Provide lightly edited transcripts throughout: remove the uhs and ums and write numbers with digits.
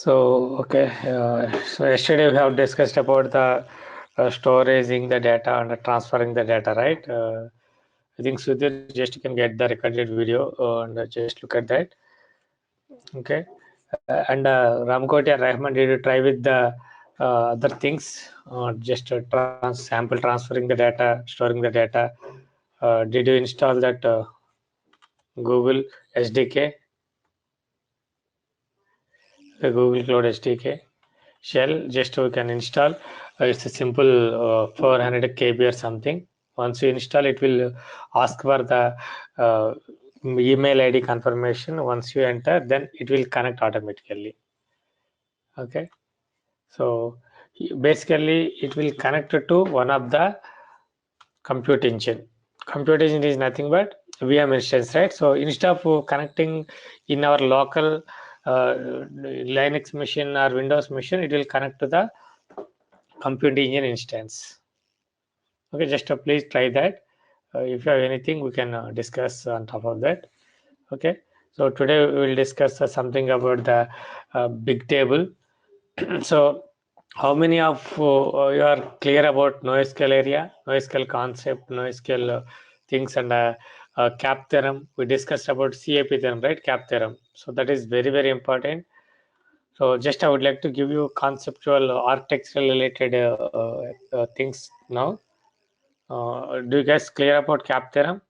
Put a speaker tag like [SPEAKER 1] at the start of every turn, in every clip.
[SPEAKER 1] So yesterday we have discussed about the storing the data and transferring the data, right? I think Sudhir, just you can get the recorded video and just look at that. Okay. And Ramkot and Rahman, did you try with the other things? Just sample transferring the data, storing the data. Did you install that Google SDK, the Google Cloud SDK? Shell just we can install. It's a simple 400 KB or something. Once you install, it will ask for the email ID confirmation. Once you enter, then it will connect automatically. Okay, so basically it will connect to one of the compute engine. Compute engine is nothing but VM instance, right? So instead of connecting in our local Linux machine or Windows machine, it will connect to the compute engine instance. Okay, just please try that. If you have anything, we can discuss on top of that. Okay, so today we will discuss something about the big table. So how many of you are clear about NoSQL area, NoSQL concept, NoSQL things, and cap theorem? We discussed about CAP theorem, right? Cap theorem. So that is very, very important. So just I would like to give you conceptual architectural related things now. Do you guys clear about cap theorem?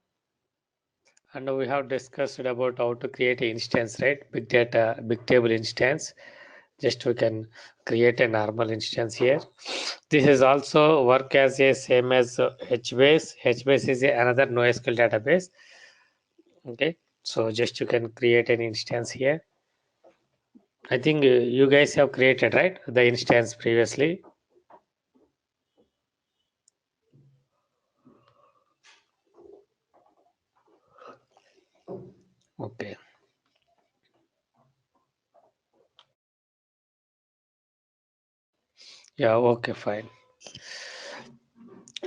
[SPEAKER 1] And we have discussed about how to create an instance, right? Big data, big table instance. Just we can create a normal instance here. This is also work as a same as HBase. HBase is another NoSQL database. Okay, so just you can create an instance here. I think you guys have created, right, the instance previously. Okay. Yeah, okay, fine.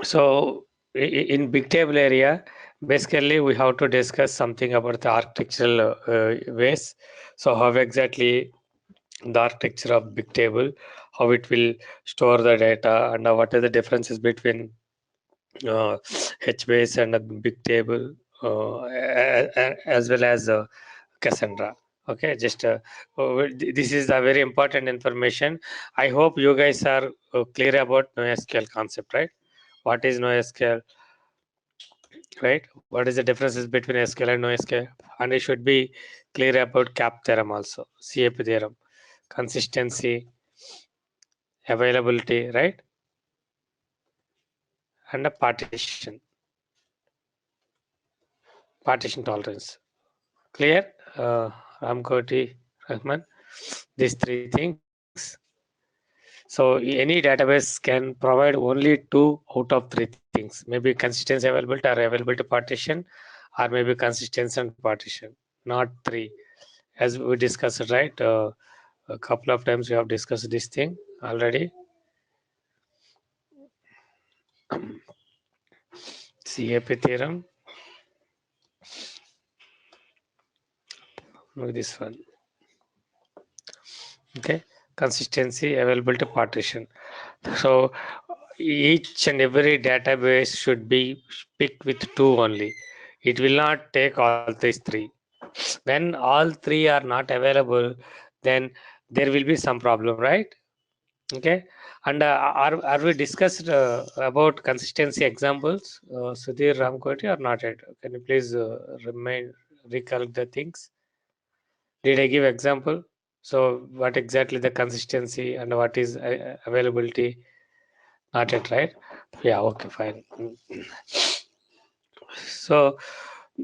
[SPEAKER 1] So in big table area, basically we have to discuss something about the architectural ways. So how exactly the architecture of big table, how it will store the data, and what are the differences between HBase and a big table, as well as Cassandra. Okay, just this is a very important information. I hope you guys are clear about NoSQL concept, right? What is NoSQL, right? What is the differences between SQL and NoSQL? And it should be clear about CAP theorem also, CAP theorem, consistency, availability, right? And a partition tolerance. Clear? Ramkoti, Rahman, these three things. So any database can provide only 2 out of 3 things. Maybe consistency availability or availability partition, or maybe consistency and partition, not 3. As we discussed, right? A couple of times we have discussed this thing already. CAP theorem. Look this one. Okay, consistency, availability, partition. So each and every database should be picked with 2 only. It will not take all these 3. When all 3 are not available, then there will be some problem, right? Okay, and are we discussed about consistency examples, Sudhir, Ramkoti, or not yet? Can you please recall the things? Did I give example? So what exactly the consistency and what is availability? Not yet, right? Yeah, okay, fine. So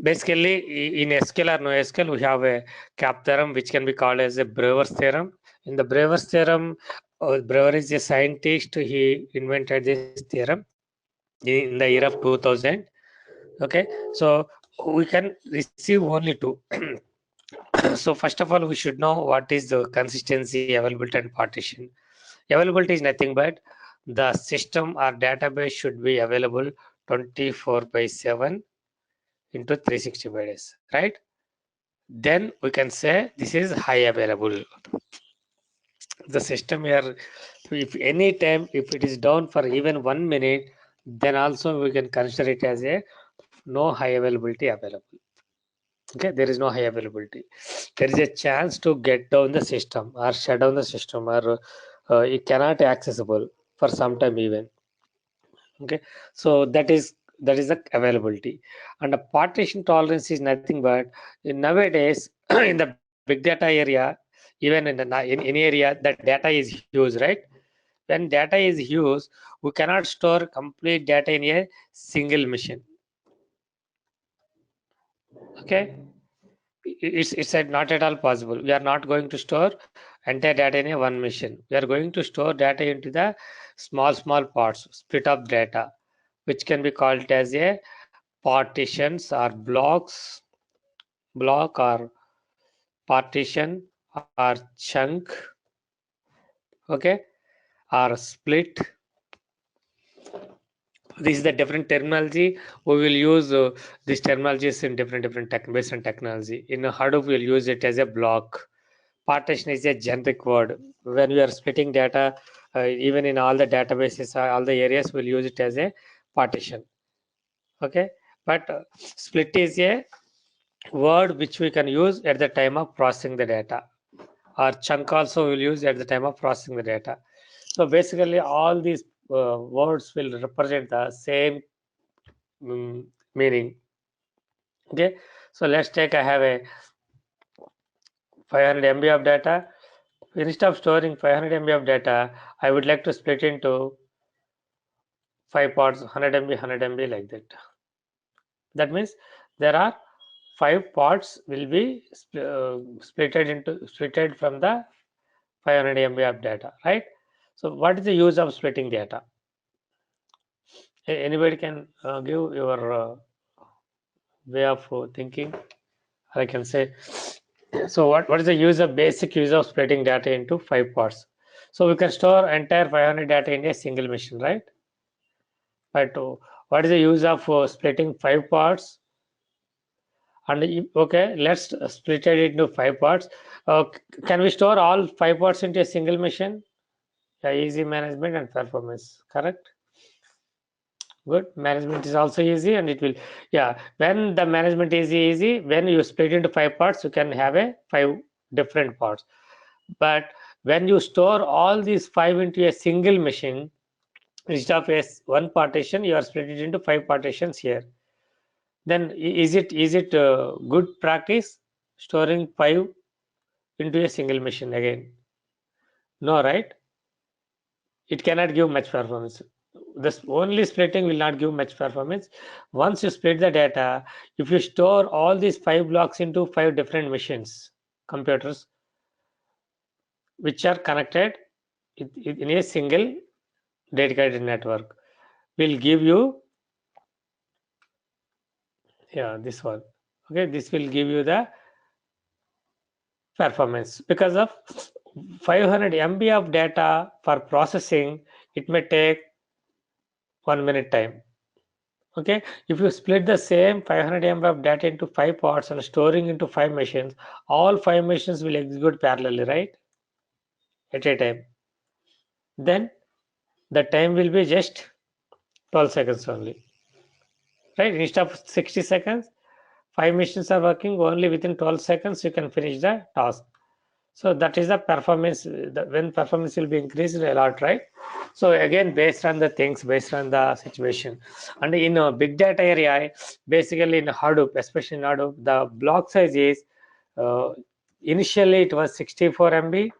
[SPEAKER 1] basically in SQL or NoSQL, we have a cap theorem which can be called as a Brewer's theorem. In the Brewer's theorem, Brewer is a scientist. He invented this theorem in the year of 2000. Okay, so we can receive only 2. So first of all, we should know what is the consistency, availability, and partition. Availability is nothing but the system or database should be available 24/7 into 365 days, right? Then we can say this is high available. the system here, if any time if it is down for even 1 minute, then also we can consider it as a no high availability available. Okay, there is no high availability. There is a chance to get down the system or shut down the system, or it cannot accessible for some time even. Okay, so that is the availability. And the partition tolerance is nothing but nowadays in the big data area, even in any area, that data is huge, right? When data is huge, we cannot store complete data in a single machine. Okay, it's not at all possible. We are not going to store entire data in a one machine. We are going to store data into the small parts, split up data, which can be called as a partitions or block or partition or chunk. Okay, or split. This is the different terminology. We will use these terminologies in different tech based on technology. In Hadoop, we'll use it as a block. Partition is a generic word. When we are splitting data, even in all the databases, all the areas, we'll use it as a partition. Okay, but split is a word which we can use at the time of processing the data, or chunk also will use at the time of processing the data. So basically, all these words will represent the same meaning. Okay, so let's take, I have a 500 MB of data. Instead of storing 500 MB of data, I would like to split into 5 parts, 100 MB, 100 MB, like that. That means there are 5 parts will be splitted from the 500 MB of data, right? So what is the use of splitting data? Anybody can give your way of thinking? I can say. So what is the basic use of splitting data into 5 parts? So we can store entire 500 data in a single machine, right? But what is the use of splitting 5 parts? And okay, let's split it into 5 parts. Can we store all 5 parts into a single machine? Yeah, easy management and performance, correct? Good. Management is also easy, and it will, yeah. When the management is easy, when you split into 5 parts, you can have a 5 different parts. But when you store all these 5 into a single machine, instead of one partition, you are split it into 5 partitions here. Then is it good practice storing 5 into a single machine again? No, right? It cannot give much performance. This only splitting will not give much performance. Once you split the data, if you store all these 5 blocks into 5 different machines, computers, which are connected in a single dedicated network, will give you, yeah, this one. Okay, this will give you the performance. Because of 500 MB of data for processing, it may take 1 minute time. Okay, if you split the same 500 MB of data into 5 parts and storing into 5 machines, all 5 machines will execute parallelly, right, at a time. Then the time will be just 12 seconds only, right? Instead of 60 seconds, 5 machines are working only within 12 seconds. You can finish the task. So that is the performance. When performance will be increased a lot, right? So again, based on the things, based on the situation, and in a big data area, basically in Hadoop, especially in Hadoop, the block size is uh, initially it was 64 MB.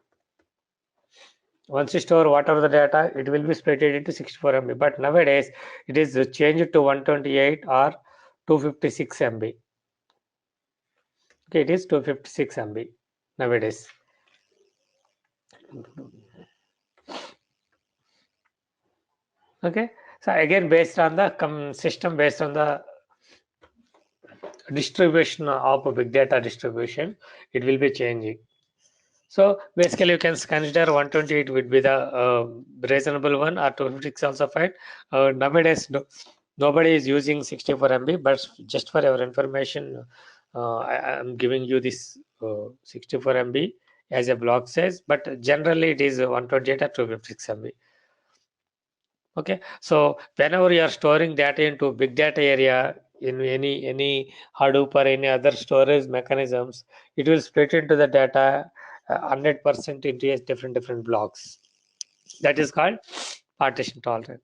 [SPEAKER 1] Once you store whatever the data, it will be split into 64 MB. But nowadays, it is changed to 128 or 256 MB. Okay, it is 256 MB nowadays. Okay, so again, based on the system, based on the distribution of a big data distribution, it will be changing. So basically, you can consider 128 would be the reasonable one, or 256 also fine. Nowadays, nobody is using 64 MB, but just for your information, I am giving you this 64 MB as a block size, but generally it is 128 or 256 MB. Okay, so whenever you are storing data into big data area in any Hadoop or any other storage mechanisms, it will split into the data 100% into a different blocks. That is called partition tolerant.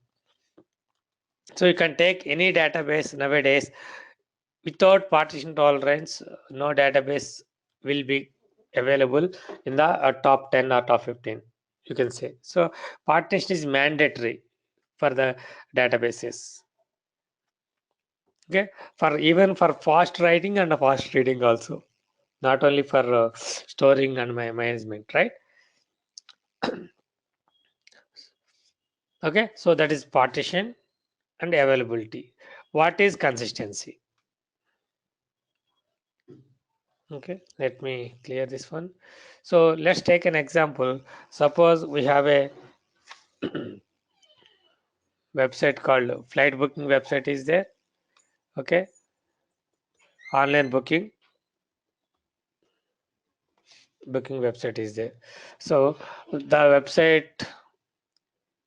[SPEAKER 1] So you can take any database nowadays without partition tolerance. No database will be available in the top 10 or top 15, you can say. So partition is mandatory for the databases. Okay, for even for fast writing and fast reading also, not only for storing and management, right? Okay, so that is partition and availability. What is consistency? Okay, let me clear this one. So let's take an example. Suppose we have a website called flight booking website is there. Okay, online booking website is there. So the website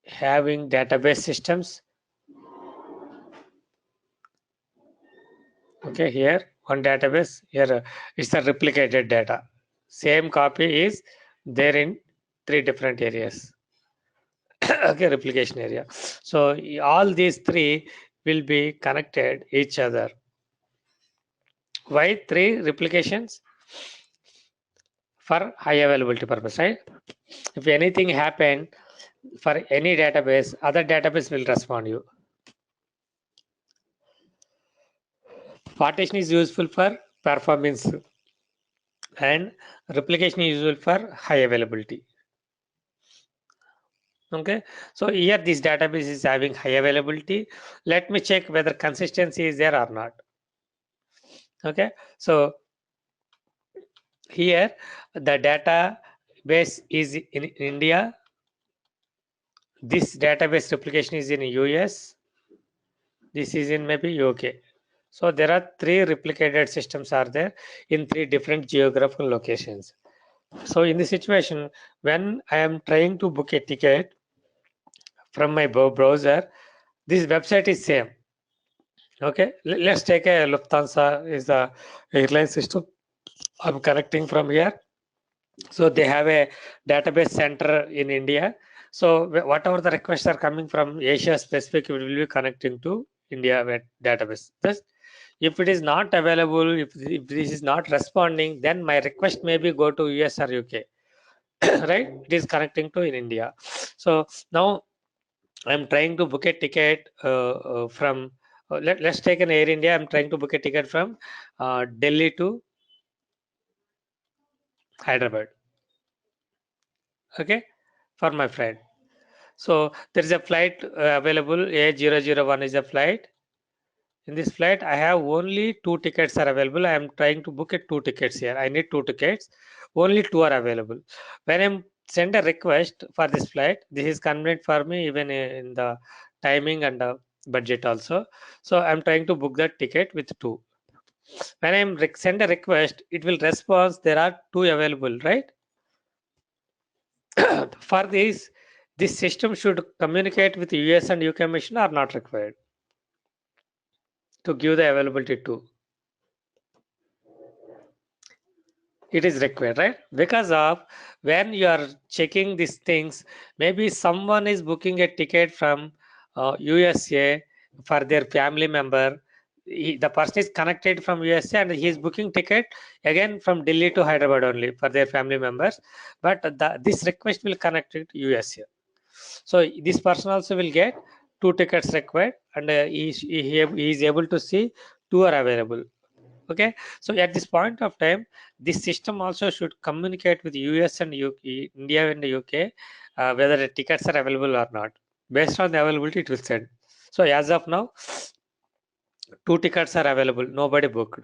[SPEAKER 1] having database systems. Okay, here one database, here it's a replicated data, same copy is there in three different areas. Okay, replication area. So all these three will be connected each other. Why three replications? For high availability purpose, right? If anything happen for any database, other database will respond you. Partition is useful for performance and replication is useful for high availability. Okay, so here this database is having high availability. Let me check whether consistency is there or not. Okay, so here the database is in India. This database replication is in US. This is in maybe UK. So there are three replicated systems are there in three different geographical locations. So in this situation, when I am trying to book a ticket from my browser, this website is same. Okay, let's take a Lufthansa is the airline system. I'm connecting from here. So they have a database center in India. So whatever the requests are coming from Asia specific, it will be connecting to India database. Thus, if it is not available, if this is not responding, then my request maybe go to US or UK. Right? It is connecting to in India. So now I'm trying to book a ticket from. Let's take an Air India. I'm trying to book a ticket from Delhi to Hyderabad. Okay, for my friend. So there is a flight available. A001 is a flight. In this flight, I have only two tickets are available. I am trying to book it two tickets here. I need two tickets. Only two are available. When I send a request for this flight, this is convenient for me even in the timing and budget also. So I'm trying to book that ticket with two. When I send a request, it will respond. There are two available, right? For this system should communicate with US and UK mission are not required to give the availability to. It is required, right? Because of when you are checking these things, maybe someone is booking a ticket from USA for their family member. The person is connected from USA and he is booking ticket again from Delhi to Hyderabad only for their family members. But this request will connect it to USA. So this person also will get two tickets required, and he is able to see two are available. Okay, so at this point of time, this system also should communicate with US and UK, India and the UK, whether the tickets are available or not. Based on the availability, it will send. So as of now, two tickets are available. Nobody booked.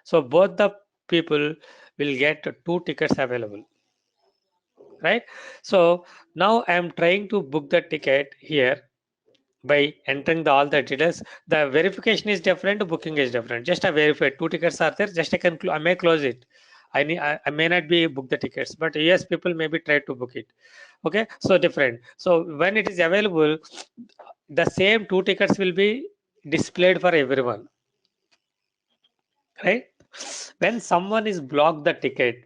[SPEAKER 1] So both the people will get two tickets available, right? So now I am trying to book the ticket here by entering all the details. The verification is different, booking is different. Just I verify two tickets are there, just I may close it. I may not be book the tickets, but US people maybe try to book it. Okay, so different. So when it is available, the same two tickets will be displayed for everyone, right? When someone is blocked the ticket,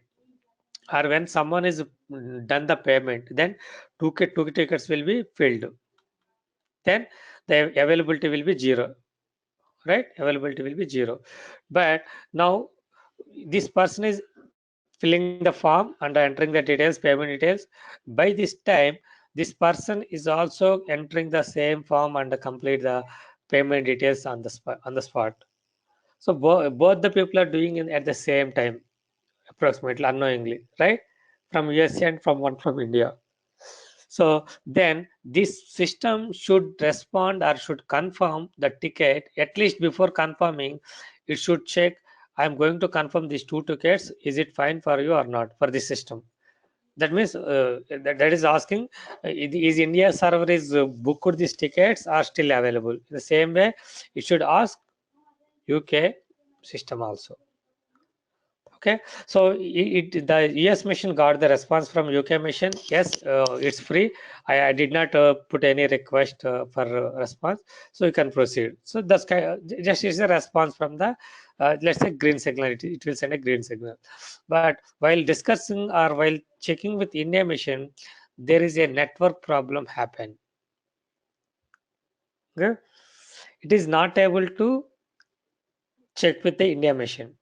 [SPEAKER 1] or when someone is done the payment, then two tickets will be filled. Then the availability will be zero, right? Availability will be zero. But now this person is filling the form and entering the details, payment details. By this time, this person is also entering the same form and complete the payment details on the spot. So both the people are doing it at the same time, approximately unknowingly, right? From USA and from one from India. So then this system should respond or should confirm the ticket. At least before confirming, it should check, I'm going to confirm these two tickets. Is it fine for you or not for this system? That means that is asking, is India server is booked these tickets are still available? The same way, it should ask UK system also. Okay, so the US mission got the response from UK mission. Yes, it's free. I did not put any request for response, so you can proceed. So that's just is a response from the let's say green signal. It will send a green signal. But while discussing or while checking with India mission, there is a network problem happen. Okay, it is not able to check with the India mission.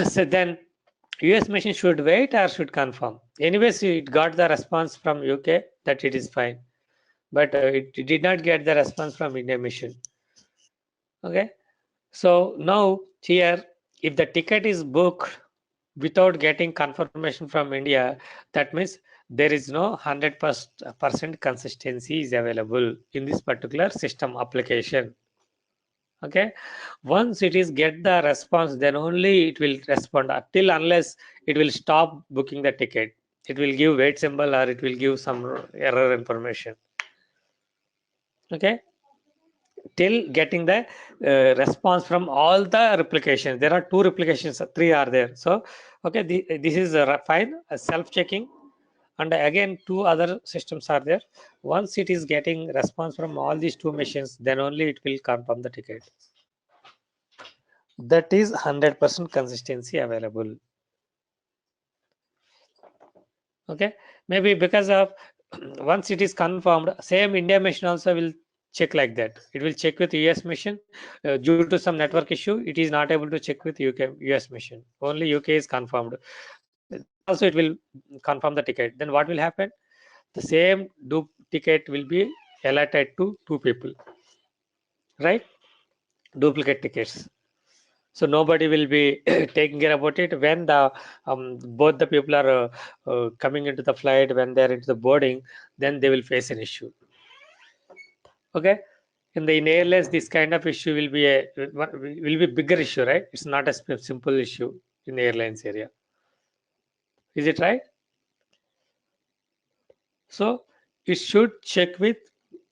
[SPEAKER 1] So then US machine should wait or should confirm. Anyways, it got the response from UK that it is fine, but it did not get the response from India machine. Okay, so now here, if the ticket is booked without getting confirmation from India, that means there is no 100% consistency is available in this particular system application. Okay, once it is get the response, then only it will respond. Till unless it will stop booking the ticket, it will give wait symbol or it will give some error information. Okay, till getting the response from all the replications. There are two replications, three are there. So okay, this is fine, self-checking, and again two other systems are there. Once it is getting response from all these two machines, then only it will confirm the ticket. That is 100% consistency available. Okay, maybe because of once it is confirmed, same India machine also will check like that. It will check with US machine. Due to some network issue, it is not able to check with US machine. Only UK is confirmed. Then also it will confirm the ticket. Then what will happen? The same ticket will be allotted to two people, right? Duplicate tickets. So nobody will be taking care about it when the both the people are coming into the flight. When they are into the boarding, then they will face an issue. Okay, in airlines this kind of issue will be bigger issue, right? It's not a simple issue in the airlines area. Is it right? So it should check with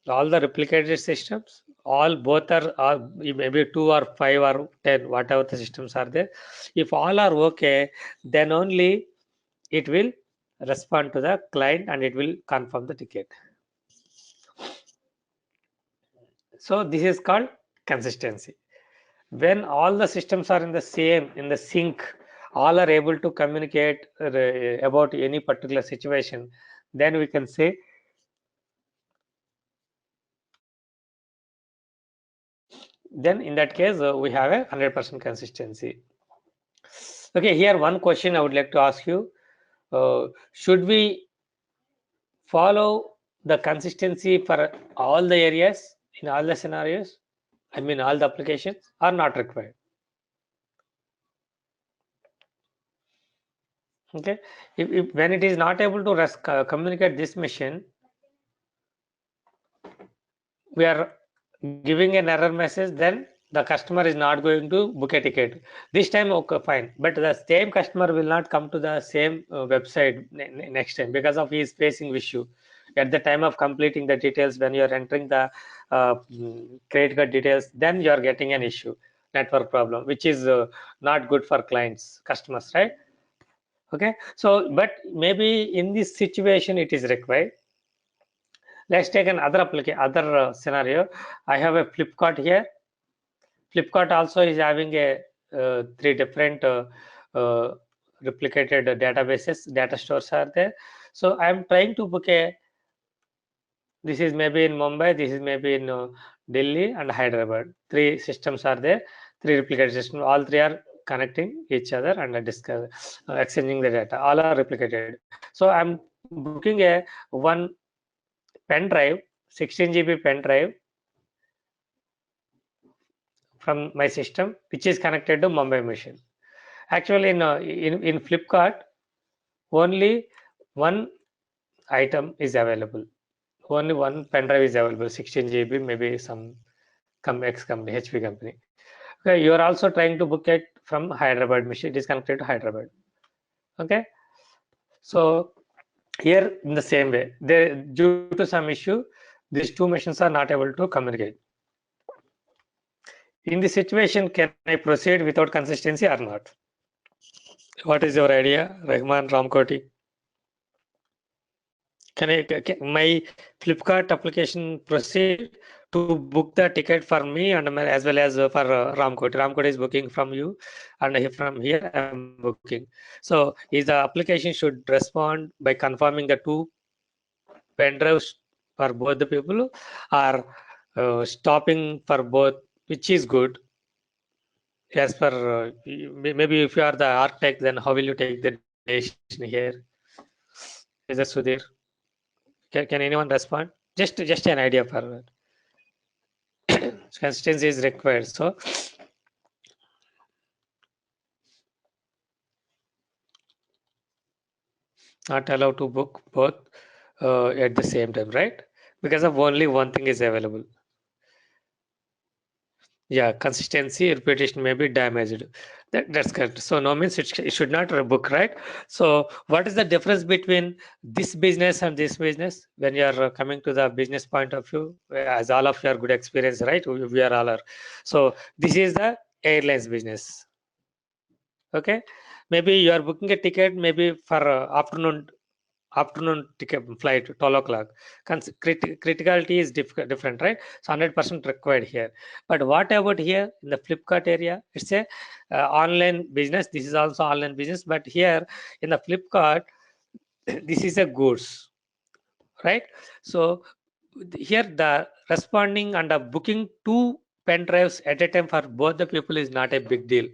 [SPEAKER 1] all the replicated systems. All both are maybe two or five or 10, whatever the systems are there. If all are okay, then only it will respond to the client and it will confirm the ticket. So this is called consistency. When all the systems are in the sync, all are able to communicate about any particular situation, then we can say, then in that case we have a 100% consistency. Okay, here one question I would like to ask you. Should we follow the consistency for all the areas in all the scenarios? I mean, all the applications are not required. Okay, if when it is not able to communicate this machine, we are giving an error message, then the customer is not going to book a ticket. This time, okay, fine. But the same customer will not come to the same website next time because of he is facing issue. At the time of completing the details, when you are entering the credit card details, then you are getting an issue, network problem, which is not good for clients, customers, right? Okay, so but maybe in this situation it is required. Let's take another application, other scenario. I have a Flipkart here. Flipkart also is having a three different uh, replicated databases, data stores are there. So I'm trying to book a. This is maybe in Mumbai. This is maybe in Delhi and Hyderabad. Three systems are there. Three replicated systems. All three are connecting each other and exchanging the data. All are replicated. So I'm booking a one pen drive, 16 GB pen drive from my system, which is connected to Mumbai machine. Actually, in Flipkart, only one item is available. Only one pen drive is available, 16 GB, maybe some X company, HP company. Okay, you are also trying to book it from Hyderabad machine. It is connected to Hyderabad. Okay, so here in the same way, due to some issue, these two machines are not able to communicate. In this situation, can I proceed without consistency or not? What is your idea, Rahman Ramkoti? My Flipkart application proceed to book the ticket for me and as well as for Ramkoti? Ramkoti is booking from you, and from here I'm booking. So, is the application should respond by confirming the two pen drives for both the people, or stopping for both, which is good? As per maybe if you are the architect, then how will you take the decision here? Is that Sudhir? Can anyone respond? Just an idea for consistency is required. So not allowed to book both at the same time, right? Because of only one thing is available. Yeah, consistency, repetition may be damaged. That's correct. So no means it should not book, right? So what is the difference between this business and this business when you are coming to the business point of view? As all of you are good experience, right? We are all are. So this is the airlines business. Okay, maybe you are booking a ticket maybe for afternoon ticket flight 12 o'clock. Criticality is different, right? So 100% required here. But what about here in the Flipkart area? It's a online business. This is also online business, but here in the Flipkart, this is a goods, right? So here the responding and booking two pen drives at a time for both the people is not a big deal.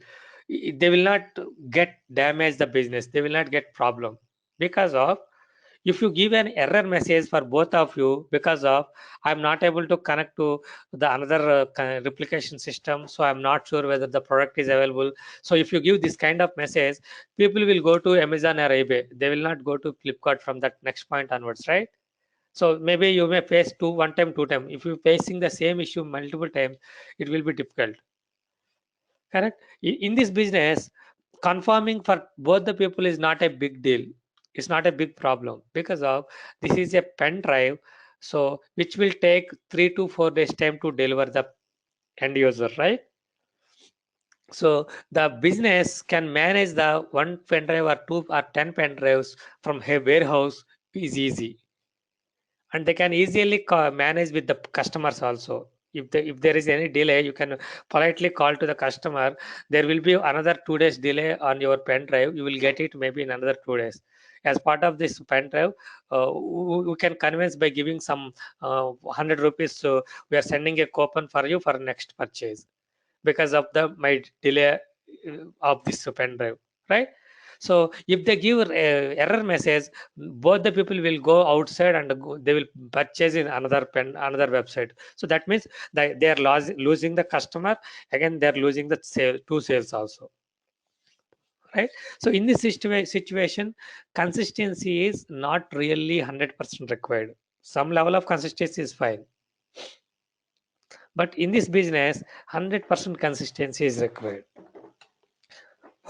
[SPEAKER 1] They will not get damage the business. They will not get problem because of, if you give an error message for both of you because of I'm not able to connect to the another replication system, so I'm not sure whether the product is available. So if you give this kind of message, people will go to Amazon or eBay. They will not go to Flipkart from that next point onwards, right? So maybe you may face one time, two time. If you're facing the same issue multiple times, it will be difficult. Correct? In this business, confirming for both the people is not a big deal. It's not a big problem because of this is a pen drive, so which will take 3 to 4 days time to deliver the end user, right? So the business can manage the one pen drive or two or 10 pen drives from a warehouse is easy, and they can easily manage with the customers also. If there is any delay, you can politely call to the customer. There will be another 2 days delay on your pen drive. You will get it maybe in another 2 days. As part of this pen drive, we can convince by giving some 100 rupees. So we are sending a coupon for you for next purchase because of the my delay of this pen drive, right? So if they give error message, both the people will go outside and they will purchase in another pen, another website. So that means that they are losing the customer. Again, they are losing the two sales also, right? So in this situation, consistency is not really 100% required. Some level of consistency is fine, but in this business, 100% consistency is required.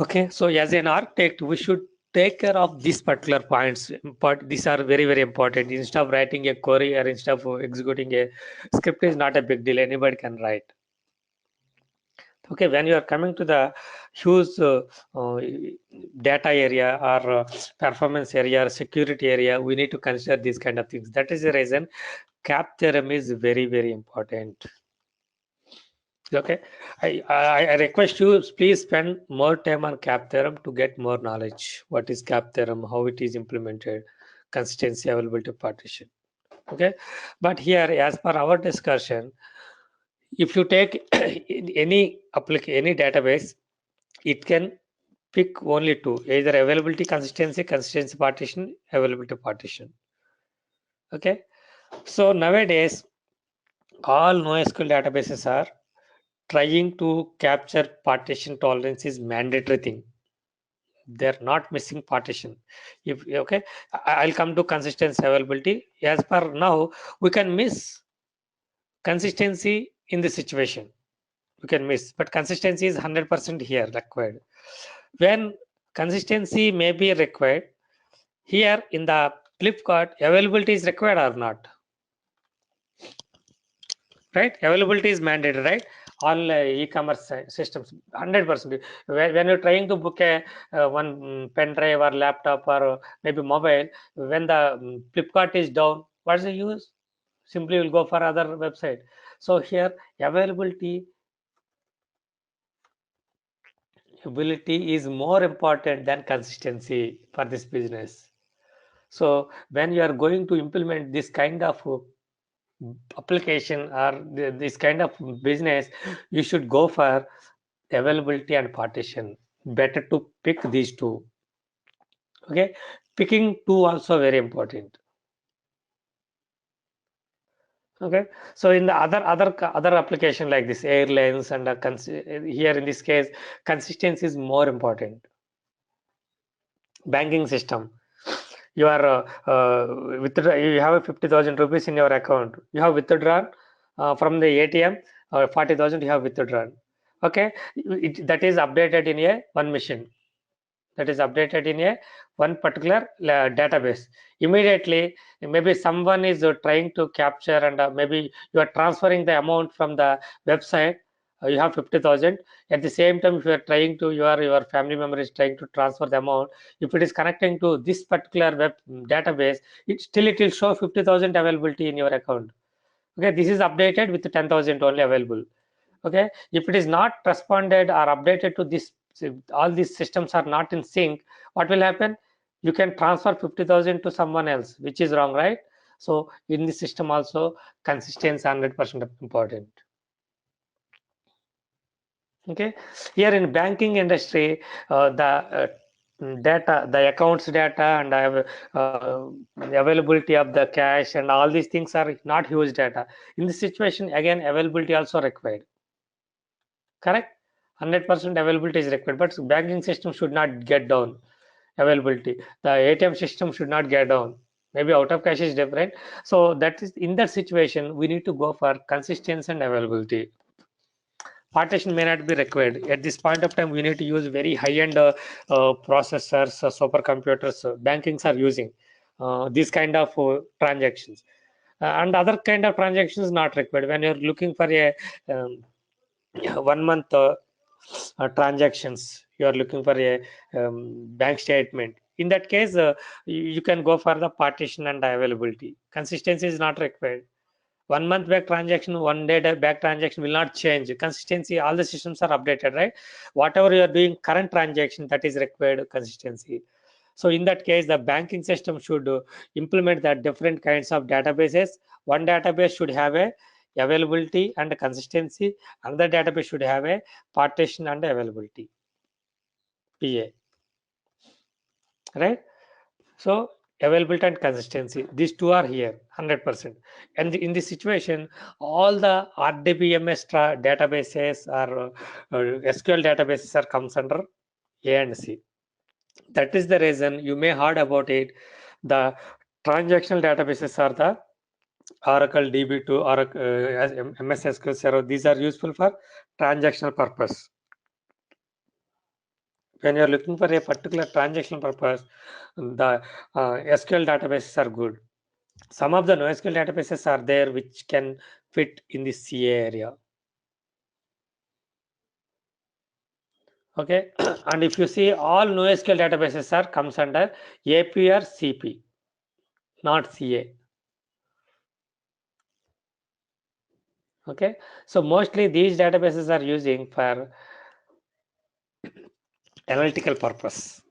[SPEAKER 1] Okay, so as an architect, we should take care of these particular points. But these are very, very important. Instead of writing a query or instead of executing a script is not a big deal. Anybody can write. Okay, when you are coming to the huge data area or performance area or security area, we need to consider these kind of things. That is the reason cap theorem is very, very important. Okay, I request you please spend more time on cap theorem to get more knowledge. What is cap theorem? How it is implemented? Consistency, availability, partition. Okay, but here, as per our discussion, if you take any database, it can pick only two: either availability, consistency, consistency partition, availability partition. Okay, so nowadays all NoSQL databases are trying to capture partition tolerance is mandatory thing. They're not missing partition. If okay, I'll come to consistency availability. As per now, we can miss consistency in the situation. We can miss, but consistency is 100% here required. When consistency may be required, here in the Flipkart, availability is required or not? Right? Availability is mandated, right? All e-commerce systems, 100%. When you're trying to book a one pen drive or laptop or maybe mobile, when the Flipkart is down, what's the use? Simply will go for other website. So here ability is more important than consistency for this business. So when you are going to implement this kind of application or this kind of business, you should go for availability and partition. Better to pick these two. Okay, picking two also very important. Okay, so in the other application like this airlines and here in this case, consistency is more important. Banking system, you are you have 50,000 rupees in your account, you have withdrawn from the ATM, 40,000 you have withdrawn. Okay, that is updated in a one machine, that is updated in a one particular database. Immediately maybe someone is trying to capture and maybe you are transferring the amount from the website. You have 50,000. At the same time, if you are trying to your family member is trying to transfer the amount, if it is connecting to this particular web database, it will show 50,000 availability in your account. Okay, this is updated with 10,000 only available. Okay, if it is not responded or updated to this, all these systems are not in sync, what will happen? You can transfer 50,000 to someone else, which is wrong, right? So in the system also, consistency 100% important. Okay, here in banking industry, the data, the accounts data, and I have availability of the cash and all these things are not huge data. In this situation, again, availability also required. Correct? 100% availability is required, but banking system should not get down availability. The ATM system should not get down. Maybe out of cash is different. So that is in that situation, we need to go for consistency and availability. Partition may not be required at this point of time. We need to use very high-end processors, supercomputers. Bankings are using these kind of transactions, and other kind of transactions not required. When you're looking for a um, 1 month transactions, you are looking for a bank statement, in that case you can go for the partition and availability. Consistency is not required. 1 month back transaction, 1 day back transaction will not change. Consistency, all the systems are updated, right? Whatever you are doing current transaction, that is required consistency. So in that case, the banking system should implement that different kinds of databases. One database should have a availability and consistency. Another database should have a partition and availability. PA, right? So availability and consistency, these two are here 100%. And in this situation, all the RDBMS databases or SQL databases are comes under A and C. That is the reason you may heard about it. The transactional databases are the Oracle DB2, Oracle, MS SQL Server. These are useful for transactional purpose. When you are looking for a particular transactional purpose, the SQL databases are good. Some of the NoSQL databases are there which can fit in the CA area. Okay, and if you see, all NoSQL databases are comes under AP or CP, not CA. Okay, so mostly these databases are using for analytical purpose,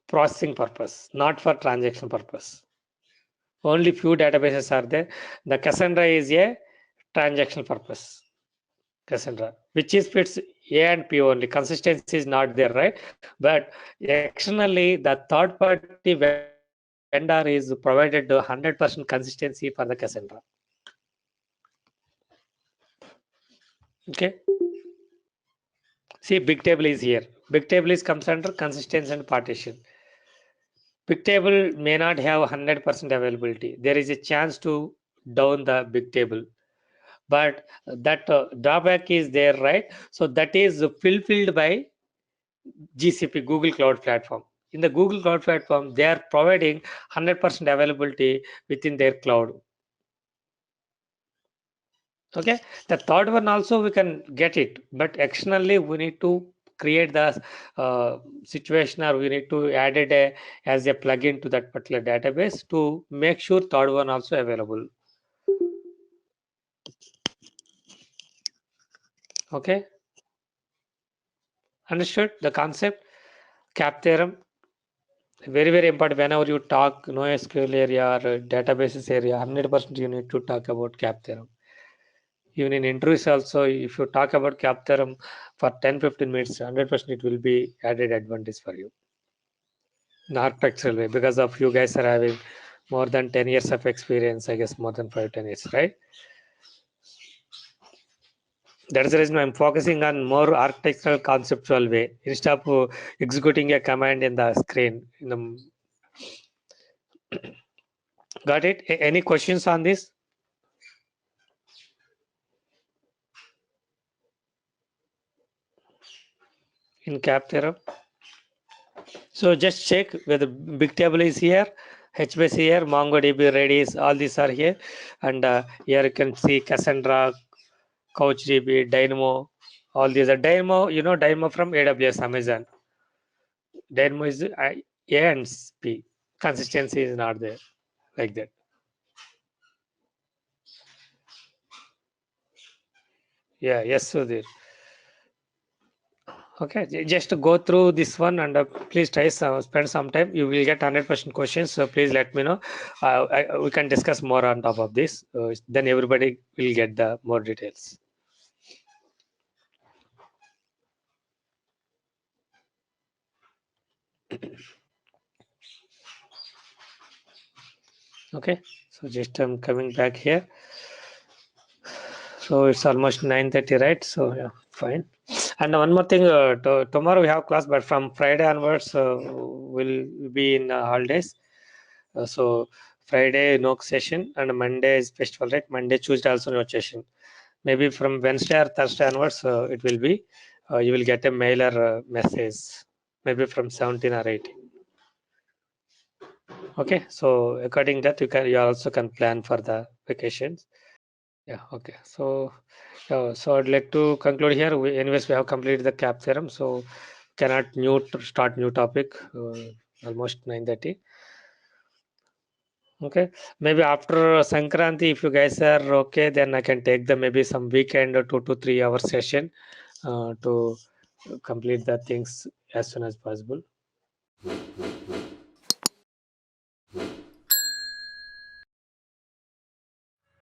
[SPEAKER 1] processing purpose, not for transaction purpose. Only few databases are there. The Cassandra is a transaction purpose. Cassandra, which is fits A and P only. Consistency is not there, right? But externally, the third party vendor is provided 100% consistency for the Cassandra. Okay. See, big table is here. Big table is comes under consistency and partition. Big table may not have 100% availability. There is a chance to down the big table, but that drawback is there, right? So that is fulfilled by GCP, Google Cloud Platform. In the Google Cloud Platform, they are providing 100% availability within their cloud. Okay, the third one also we can get it, but externally we need to create the situation, or we need to add it as a plugin to that particular database to make sure third one also available. Okay, understood the concept. Cap theorem, very very important. Whenever you talk NoSQL area or databases area, 100% you need to talk about cap theorem. Even in interviews also, if you talk about cap theorem for 10-15 minutes, 100% it will be added advantage for you in architectural way, because of you guys are having more than 10 years of experience, I guess more than 5-10 years, right? That is the reason I'm focusing on more architectural conceptual way instead of executing a command in the screen. Got it? Any questions on this in cap theorem? So just check whether big table is here, HBase here, MongoDB, Redis, all these are here. And here you can see Cassandra, CouchDB, Dynamo, all these are Dynamo, Dynamo from AWS, Amazon. Dynamo is A and P. Consistency is not there like that. Yeah, yes, so there. Okay, just to go through this one, and please try spend some time. You will get 100% questions, so please let me know. We can discuss more on top of this. Then everybody will get the more details. Okay, so just I'm coming back here. So it's almost 9:30, right? So yeah, fine. And one more thing, tomorrow we have class, but from Friday onwards, we'll be in holidays. So Friday no session, and Monday is festival, right? Monday, Tuesday also no session. Maybe from Wednesday or Thursday onwards, it will be. You will get a mail or message, maybe from 17 or 18. Okay, so according that you also can plan for the vacations. Yeah, okay. So I'd like to conclude here. Anyways, we have completed the cap theorem, so cannot start new topic. Almost 9:30. Okay, maybe after Sankranti, if you guys are okay, then I can take the maybe some weekend or 2 to 3 hour session to complete the things as soon as possible.